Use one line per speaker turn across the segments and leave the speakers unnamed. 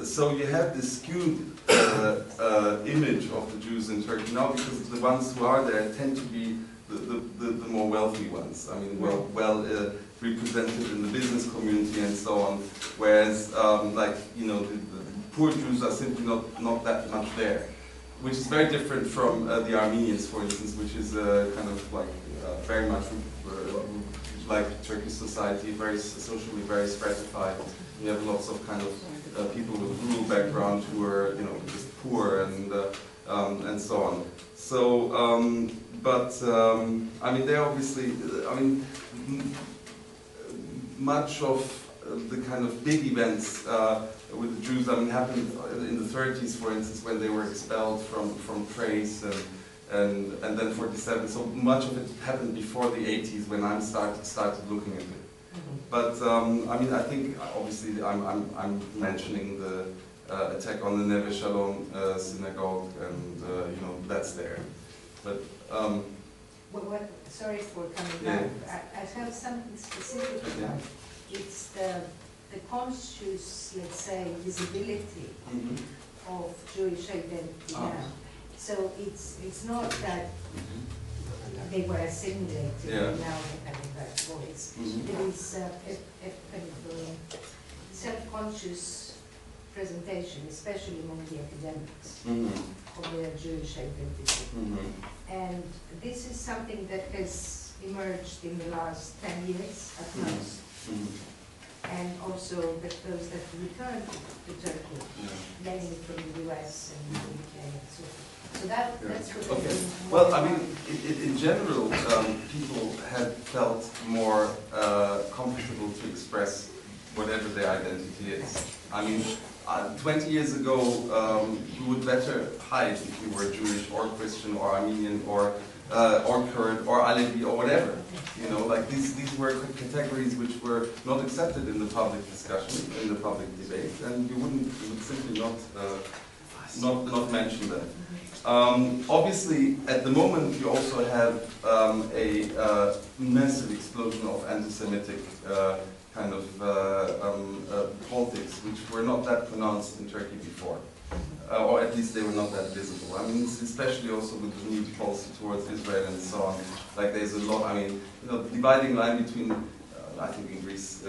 So you have this skewed image of the Jews in Turkey now, because the ones who are there tend to be the more wealthy ones. I mean, well represented in the business community and so on. Whereas, like, you know, the poor Jews are simply not that much there, which is very different from the Armenians, for instance, which is kind of like very much like Turkish society, very socially very stratified. You have lots of kind of people with rural background who are, you know, just poor and so on. So, I mean, they obviously, I mean, much of the kind of big events with the Jews, I mean, happened in the 30s, for instance, when they were expelled from Trace and then 47. So much of it happened before the 80s when I started looking at it. But I mean, I think obviously I'm mentioning the attack on the Neve Shalom synagogue, and you know, that's there. But
sorry for coming back. I have something specific about it. It's the conscious, let's say, visibility of Jewish identity now. So it's not that they were assimilated and now they're having that voice. There is a self-conscious presentation, especially among the academics, of their Jewish identity. And this is something that has emerged in the last 10 years at most. And also those that returned to Turkey, mainly from the US and the UK and so forth. So that's what
Well, I mean, in general, people had felt more comfortable to express whatever their identity is. I mean, 20 years ago, you would better hide if you were Jewish or Christian or Armenian or Kurd or Alevi or whatever. You know, like these were categories which were not accepted in the public discussion, in the public debate, and you would simply not mention them. Obviously, at the moment, you also have a massive explosion of anti-Semitic kind of politics, which were not that pronounced in Turkey before, or at least they were not that visible. I mean, especially also with the new policy towards Israel and so on. Like, there's a lot. I mean, you know, the dividing line between, I think in Greece,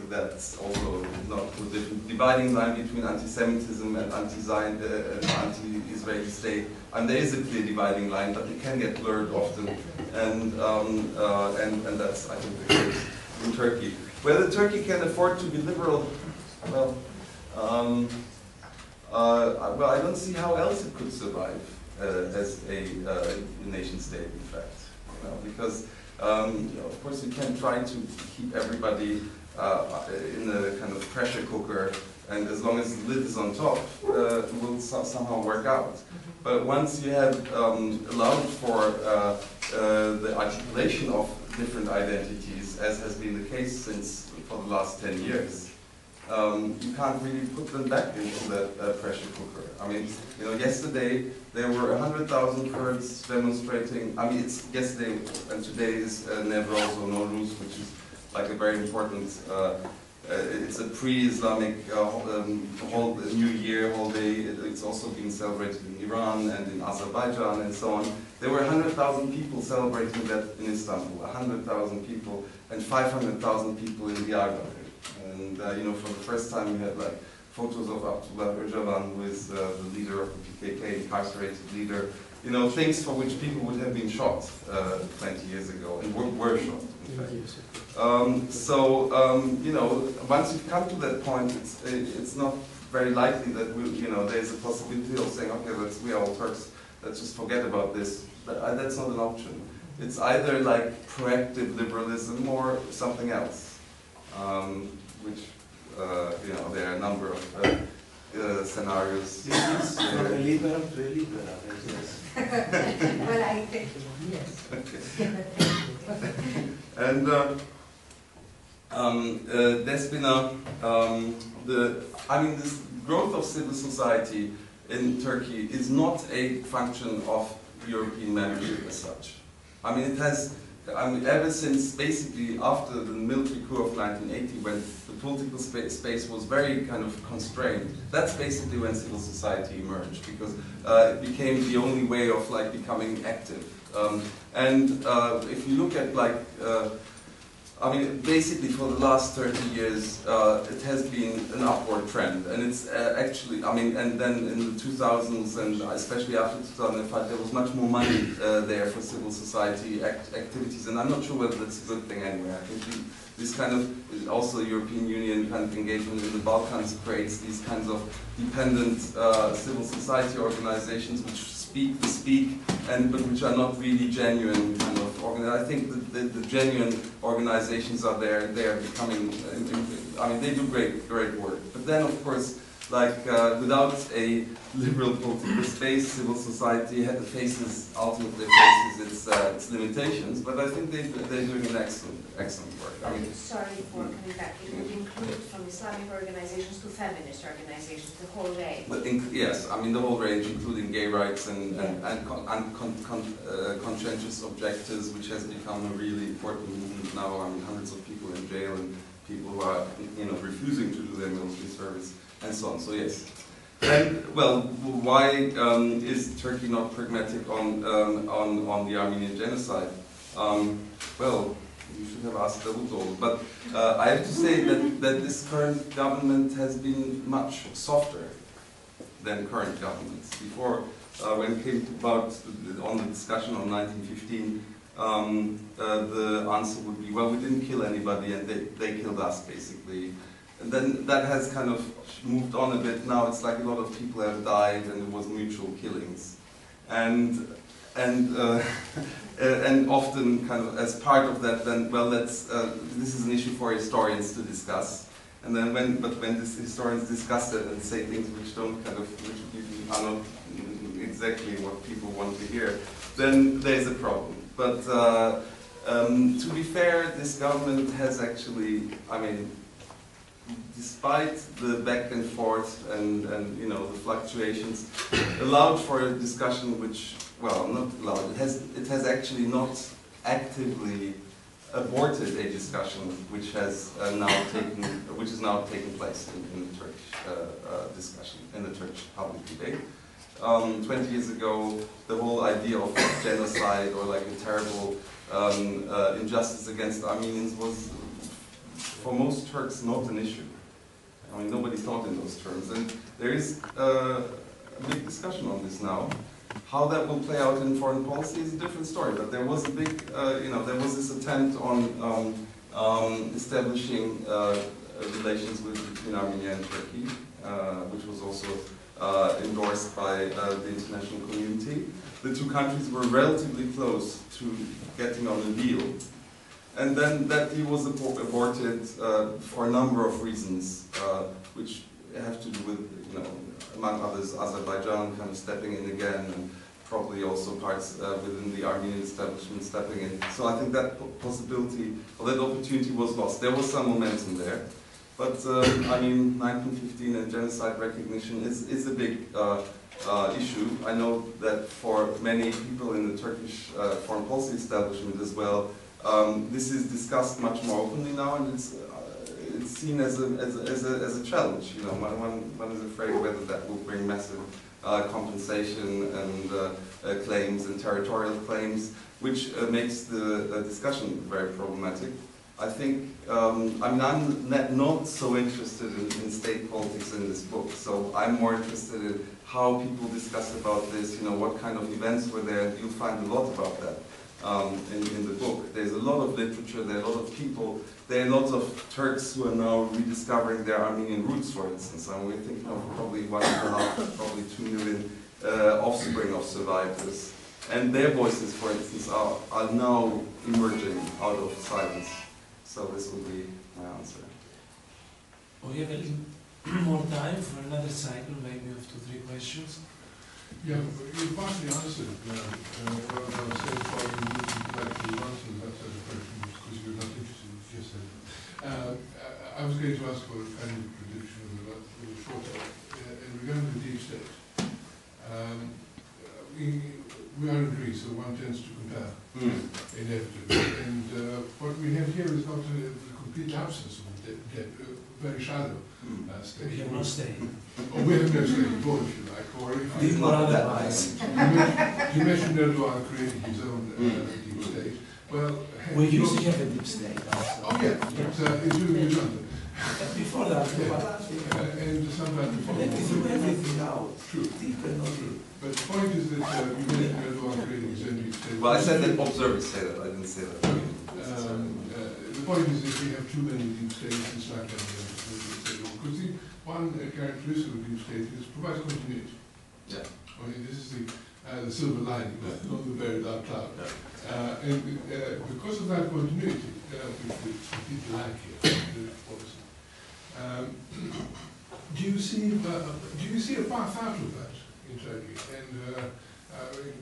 that's also not too different. Dividing line between anti-Semitism and anti-Israeli state. And there is a clear dividing line, but it can get blurred often, and that's, I think, the case in Turkey. Whether Turkey can afford to be liberal, well, I don't see how else it could survive as a nation state, in fact, you know, because you know, of course you can try to keep everybody in a kind of pressure cooker, and as long as the lid is on top, it will somehow work out. But once you have allowed for the articulation of different identities, as has been the case for the last 10 years, you can't really put them back into that pressure cooker. I mean, you know, yesterday there were 100,000 Kurds demonstrating. I mean, it's yesterday and today is Newroz or Nowruz, which is like a very important. It's a pre-Islamic New Year holiday. It's also being celebrated in Iran and in Azerbaijan and so on. There were 100,000 people celebrating that in Istanbul. 100,000 people and 500,000 people in Diyarbakir. And you know, for the first time, we had like photos of Abdullah Öcalan, who is the leader of the PKK, incarcerated leader. You know, things for which people would have been shot 20 years ago, and were shot, in fact. You know, once you've come to that point, it's not very likely that you know, there's a possibility of saying, okay, we are all Turks, let's just forget about this. But that's not an option. It's either like proactive liberalism or something else, which you know, there are a number of scenarios.
From a liberal to a liberal, yes.
Well, I think yes.
And there's been this growth of civil society in Turkey is not a function of European membership as such. I mean, it has I mean, ever since basically after the military coup of 1980, when the political space was very kind of constrained, that's basically when civil society emerged, because it became the only way of like becoming active. If you look at like, I mean, basically for the last 30 years, it has been an upward trend, and it's actually, I mean, and then in the 2000s, and especially after 2005, there was much more money there for civil society activities, and I'm not sure whether that's a good thing anyway. I think this kind of, also European Union kind of engagement in the Balkans creates these kinds of dependent civil society organizations which speak the speak, but which are not really genuine kind of organizations. I think the genuine organizations are there. They are becoming. I mean, they do great work. But then, of course, like without a liberal political space, civil society ultimately faces its limitations. But I think they're doing an excellent work. I mean,
sorry for coming back. It would include from Islamic organizations to feminist organizations, the whole range.
But yes, I mean the whole range, including gay rights and conscientious objectives, which has become a really important movement now. I mean, hundreds of people in jail and people who are, refusing to do their military service and so on. So yes. And well, why is Turkey not pragmatic on the Armenian genocide? Well, you should have asked Davutoglu. But I have to say that this current government has been much softer than current governments. Before, when it came about on the discussion on 1915, the answer would be, well, we didn't kill anybody and they killed us, basically. And then that has kind of moved on a bit. Now it's like a lot of people have died and it was mutual killings. And often kind of as part of that, then, well, this is an issue for historians to discuss. And then when these historians discuss it and say things which are not exactly what people want to hear, then there's a problem. But to be fair, this government has actually, I mean, despite the back and forth and the fluctuations, allowed for a discussion which, well, not allowed. It has actually not actively aborted a discussion which is now taking place in the Turkish discussion, in the Turkish public debate. 20 years ago, the whole idea of genocide or like a terrible injustice against Armenians was, for most Turks, not an issue. I mean, nobody thought in those terms, and there is a big discussion on this now. How that will play out in foreign policy is a different story, but there was a big, there was this attempt on establishing relations between Armenia and Turkey, which was also endorsed by the international community. The two countries were relatively close to getting on a deal. And then that deal was aborted for a number of reasons, which have to do with, among others, Azerbaijan kind of stepping in again, and probably also parts within the Armenian establishment stepping in. So I think that possibility, or that opportunity was lost. There was some momentum there. But, I mean, 1915 and genocide recognition is a big issue. I know that for many people in the Turkish foreign policy establishment as well, this is discussed much more openly now, and it's seen as a challenge. One is afraid whether that will bring massive compensation and claims and territorial claims, which makes the discussion very problematic. I think, I'm not so interested in state politics in this book, so I'm more interested in how people discuss about this, what kind of events were there. You'll find a lot about that in the book. There's a lot of literature, there are a lot of people, there are lots of Turks who are now rediscovering their Armenian roots, for instance. And we're thinking of probably 1.5, probably 2 million offspring of survivors. And their voices, for instance, are now emerging out of silence. So this will be my answer.
We have a little more time for another cycle, maybe of 2-3 questions.
Yeah, you partly answered what I was saying, so you would like to answer that sort of question because you're not interested in what you just said. I was going to ask for a kind of prediction of the short term. In regard to the deep state, we are in Greece, so one tends to compare inevitably. And what we have here is not the complete absence of a very shallow state.
We have no state.
Or we have no state, or if you like, or if
It's
you,
not that nice.
you mentioned Erdogan creating his own deep state. Well,
We used to have a deep state also.
oh yeah, but it's doing it under.
Before that,
And sometimes before.
they threw everything out.
True.
Deep and not deep.
But the point is that you mentioned Erdogan creating his own deep state.
Well, I said that observers say that, I didn't say that.
The point is that we have too many deep states, it's like because the one characteristic of deep state is it provides continuity.
Yeah.
I mean, this is the silver lining, not the very dark cloud.
Yeah.
And because of that continuity, which people like here, obviously, do you see a path out of that in Turkey? And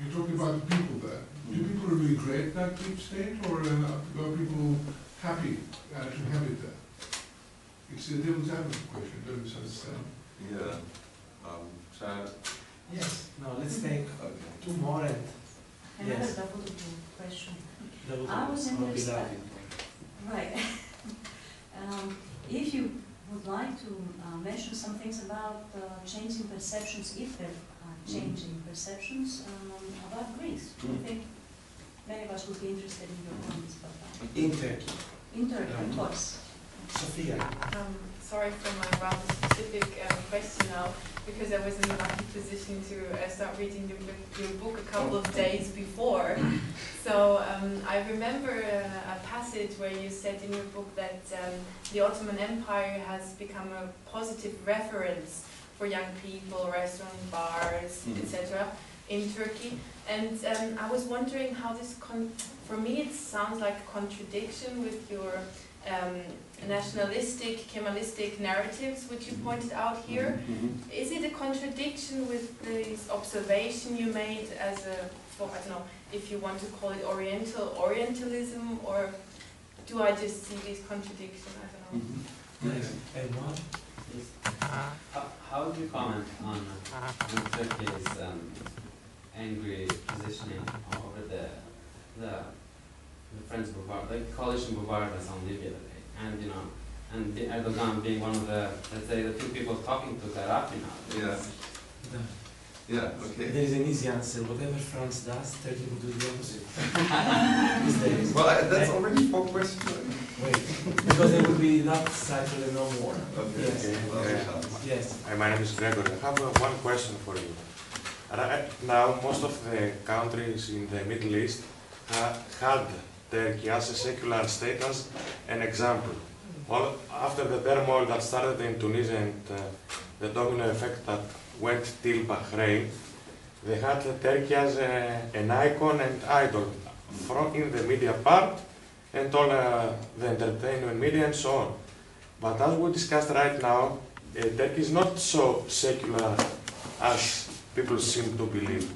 you're talking about the people there. Do people regret that deep state, or are people happy to have it there? It's a devil's advocate question, don't misunderstand.
Yeah. Chad?
Yes. Now let's take
Okay.
two more and
Another
Yes.
double question.
that would
I was
I'll be
interested-
laughing.
Right. If you would like to mention some things about changing perceptions, if there are changing perceptions about Greece, I think many of us would be interested in your comments about that.
In Turkey.
In Turkey, of course.
Sophia.
Sorry for my rather specific question now, because I was in the lucky position to start reading your book a couple of days before. So I remember a passage where you said in your book that the Ottoman Empire has become a positive reference for young people, restaurants, bars, etc. in Turkey. And I was wondering how this, for me it sounds like a contradiction with your nationalistic, Kemalistic narratives, which you pointed out here. Is it a contradiction with this observation you made as a, I don't know, if you want to call it Orientalism, or do I just see these contradictions? I don't know.
Nice. And one?
How do you comment on Turkey's angry positioning over the Friends Boulevard, the coalition Boulevard that's on Libya today, and and Erdogan being one of the, let's say, the two people talking to Gaddafi now?
Yeah. Yeah, okay.
There is an easy answer. Whatever France does, Turkey will do the opposite. These days.
Well, that's already 4 questions.
Wait, because there will be that cycle and no more.
Okay.
Yes.
Well,
Yes.
Hi, my name is Gregory. I have one question for you. Right now, most of the countries in the Middle East had Turkey as a secular state as an example. All after the turmoil that started in Tunisia and the domino effect that went till Bahrain, they had Turkey as an icon and idol from in the media part and all the entertainment media and so on. But as we discussed right now, Turkey is not so secular as people seem to believe.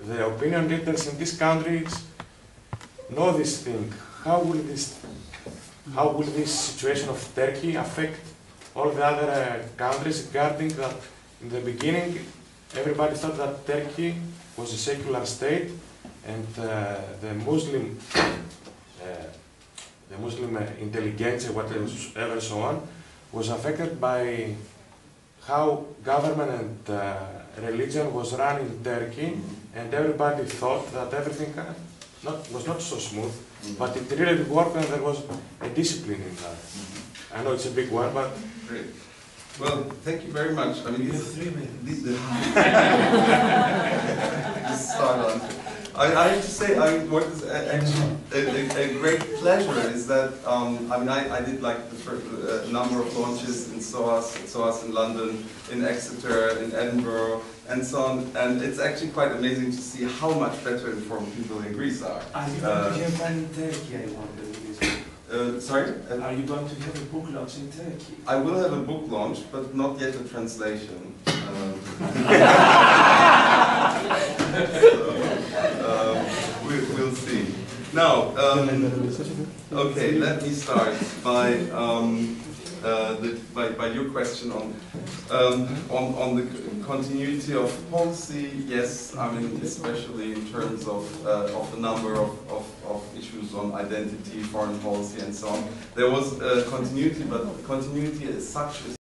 The opinion leaders in this country know this thing. How will this situation of Turkey affect all the other countries regarding that? In the beginning, everybody thought that Turkey was a secular state, and the Muslim intelligentsia, whatever, so on, was affected by how government and religion was run in Turkey, and everybody thought that everything was not so smooth, but it really worked, and there was a discipline in that. I know it's a big one, but
great. Well, thank you very much. I mean,
You have 3 minutes.
This start on. I have to say, what is actually a great pleasure is that I mean, I did like the first, number of launches in SOAS in London, in Exeter, in Edinburgh, and so on. And it's actually quite amazing to see how much better informed people in Greece are.
Are you going to have one in Turkey, I wonder?
Sorry?
Are you going to have a book launch in Turkey?
I will have a book launch, but not yet a translation. We'll see. Now, okay, let me start by by your question on the continuity of policy. Yes, I mean especially in terms of the number of issues on identity, foreign policy, and so on. There was continuity, but continuity as such is